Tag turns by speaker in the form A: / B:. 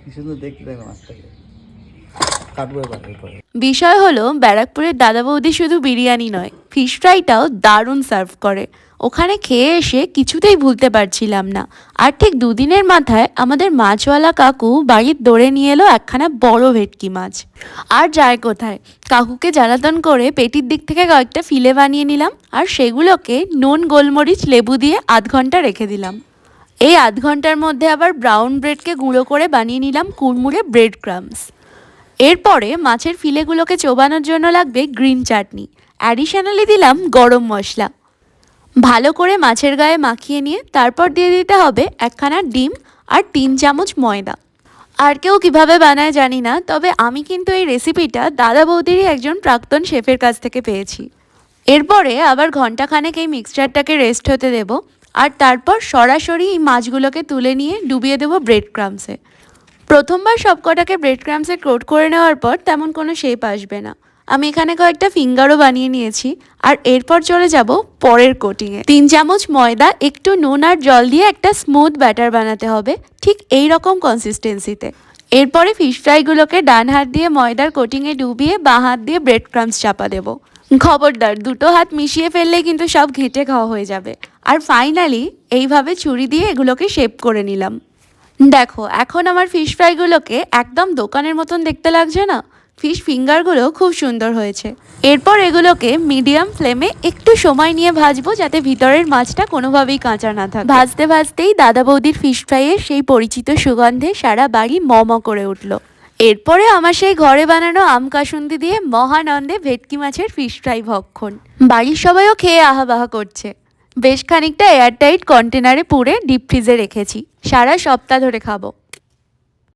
A: কি সুন্দর দেখতে দেখো মাছটাকে কাটবো এরপরে।
B: বিষয় হলো ব্যারাকপুরের দাদা বৌদি শুধু বিরিয়ানি নয়, ফিশ ফ্রাইটাও দারুণ সার্ভ করে। ওখানে খেয়ে এসে কিছুতেই ভুলতে পারছিলাম না। আর ঠিক দুদিনের মাথায় আমাদের মাছওয়ালা কাকু বাড়ির দৌড়ে নিয়ে এলো একখানা বড় ভেটকি মাছ। আর যায় কোথায়, কাকুকে জ্বালাতন করে পেটির দিক থেকে কয়েকটা ফিলে বানিয়ে নিলাম, আর সেগুলোকে নুন গোলমরিচ লেবু দিয়ে আধ ঘন্টা রেখে দিলাম। এই আধ ঘন্টার মধ্যে আবার ব্রাউন ব্রেডকে গুঁড়ো করে বানিয়ে নিলাম কুড়মুড়ে ব্রেড ক্রামস। এরপরে মাছের ফিলেগুলোকে চোবানোর জন্য লাগবে গ্রিন চাটনি, অ্যাডিশনালি দিলাম গরম মশলা। ভালো করে মাছের গায়ে মাখিয়ে নিয়ে তারপর দিয়ে দিতে হবে একখানা ডিম আর 3 চামচ ময়দা। আর কেউ কীভাবে বানায় জানি না, তবে আমি কিন্তু এই রেসিপিটা দাদা বৌদিরই একজন প্রাক্তন শেফের কাছ থেকে পেয়েছি। এরপরে আবার ঘন্টাখানেক এই মিক্সচারটাকে রেস্ট হতে দেব, আর তারপর সরাসরি এই মাছগুলোকে তুলে নিয়ে ডুবিয়ে দেবো ব্রেড ক্রামসে। প্রথমবার সবকটাকে ব্রেড ক্রামসে কোট করে নেওয়ার পর তেমন কোনো শেপ আসবে না। আমি এখানে কয়েকটা ফিঙ্গারও বানিয়ে নিয়েছি, আর এরপর চলে যাব পরের কোটিংয়ে। 3 চামচ ময়দা, একটু নুন আর জল দিয়ে একটা স্মুথ ব্যাটার বানাতে হবে, ঠিক এই রকম কনসিস্টেন্সিতে। এরপরে ফিশ ফ্রাইগুলোকে ডান হাত দিয়ে ময়দার কোটিংয়ে ডুবিয়ে বাঁ হাত দিয়ে ব্রেড ক্রামস চাপা দেবো। খবরদার, দুটো হাত মিশিয়ে ফেললেই কিন্তু সব ঘেঁটে খাওয়া হয়ে যাবে। আর ফাইনালি এইভাবে ছুরি দিয়ে এগুলোকে শেপ করে নিলাম। দেখো, এখন আমার ফিশ ফ্রাইগুলোকে একদম দোকানের মতন দেখতে লাগছে না? ফিশ ফিঙ্গারগুলো খুব সুন্দর হয়েছে। এরপর এগুলোকে মিডিয়াম ফ্লেমে একটু সময় নিয়ে ভাজবো, যাতে ভিতরের মাছটা কোনোভাবেই কাঁচা না থাকে। ভাজতে ভাজতেই দাদা বৌদির ফিশ ফ্রাইয়ের সেই পরিচিত সুগন্ধে সারা বাড়ি ম ম করে উঠল। এরপরে আমার সেই ঘরে বানানো আম কাসুন্দি দিয়ে মহানন্দে ভেটকি মাছের ফিশ ফ্রাই ভক্ষণ। বাড়ির সবাইও খেয়ে আহাবাহা করছে। বেশ খানিকটা এয়ারটাইট কন্টেনারে পুরে ডিপ ফ্রিজে রেখেছি, সারা সপ্তাহ ধরে খাবো।